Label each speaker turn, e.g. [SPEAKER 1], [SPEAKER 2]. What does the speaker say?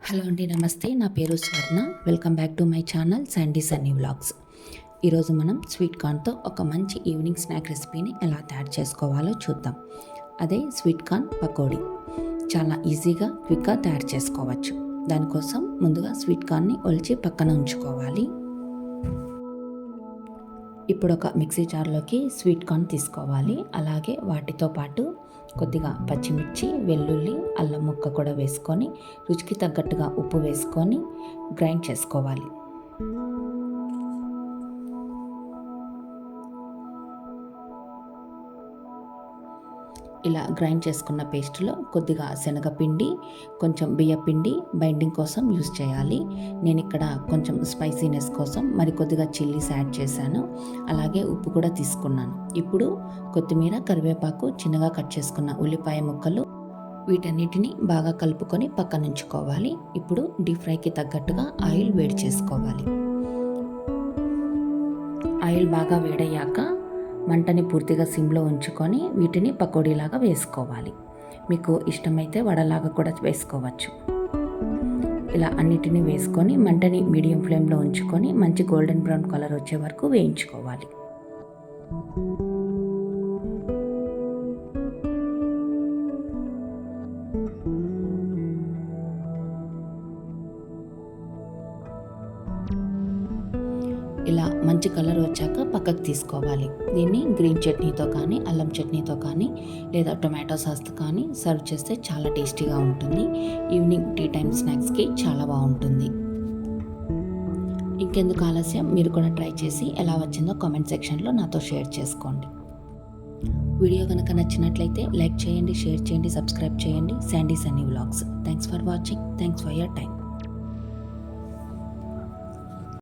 [SPEAKER 1] Hello అండి, నమస్తే. నా పేరు స్వర్ణ. Welcome back to my channel Sandy Sunny vlogs. ఈరోజు మనం స్వీట్ కార్న్తో ఒక మంచి ఈవినింగ్ స్నాక్ రెసిపీని ఎలా తయారు చేసుకోవాలో చూద్దాం. అదే స్వీట్ కార్న్ పకోడీ. చాలా ఈజీగా క్విక్గా తయారు చేసుకోవచ్చు. దానికోసం ముందుగా స్వీట్ కార్న్ని ఒలిచి పక్కన ఉంచుకోవాలి. ఇప్పుడు ఒక మిక్సీ జార్లోకి స్వీట్ కార్న్ తీసుకోవాలి. అలాగే వాటితో పాటు కొద్దిగా పచ్చిమిర్చి, వెల్లుల్లి, అల్లం ముక్క కూడా వేసుకొని రుచికి తగ్గట్టుగా ఉప్పు వేసుకొని గ్రైండ్ చేసుకోవాలి. ఇలా గ్రైండ్ చేసుకున్న పేస్ట్లో కొద్దిగా శనగపిండి, కొంచెం బియ్యపిండి బైండింగ్ కోసం యూస్ చేయాలి. నేను ఇక్కడ కొంచెం స్పైసీనెస్ కోసం మరి కొద్దిగా చిల్లీస్ యాడ్ చేశాను. అలాగే ఉప్పు కూడా తీసుకున్నాను. ఇప్పుడు కొత్తిమీర, కరివేపాకు, చిన్నగా కట్ చేసుకున్న ఉల్లిపాయ ముక్కలు, వీటన్నిటిని బాగా కలుపుకొని పక్కన ఉంచుకోవాలి. ఇప్పుడు డీప్ ఫ్రైకి తగ్గట్టుగా ఆయిల్ వేడి చేసుకోవాలి. ఆయిల్ బాగా వేడయ్యాక మంటని పూర్తిగా సిమ్లో ఉంచుకొని వీటిని పకోడీలాగా వేసుకోవాలి. మీకు ఇష్టమైతే వడలాగా కూడా వేసుకోవచ్చు. ఇలా అన్నిటినీ వేసుకొని మంటని మీడియం ఫ్లేమ్లో ఉంచుకొని మంచి గోల్డెన్ బ్రౌన్ కలర్ వచ్చే వరకు వేయించుకోవాలి. ఇలా మంచి కలర్ వచ్చాక పక్కకు తీసుకోవాలి. దీన్ని గ్రీన్ చట్నీతో కానీ, అల్లం చట్నీతో కానీ, లేదా టొమాటో సాస్తో కానీ సర్వ్ చేస్తే చాలా టేస్టీగా ఉంటుంది. ఈవినింగ్ టీ టైం స్నాక్స్కి చాలా బాగుంటుంది. ఇంకెందుకు ఆలస్యం, మీరు కూడా ట్రై చేసి ఎలా వచ్చిందో కామెంట్ సెక్షన్లో నాతో షేర్ చేసుకోండి. వీడియో కనుక నచ్చినట్లయితే లైక్ చేయండి, షేర్ చేయండి, సబ్స్క్రైబ్ చేయండి. Sandy Sunny vlogs. Thanks for watching. Thanks for your time.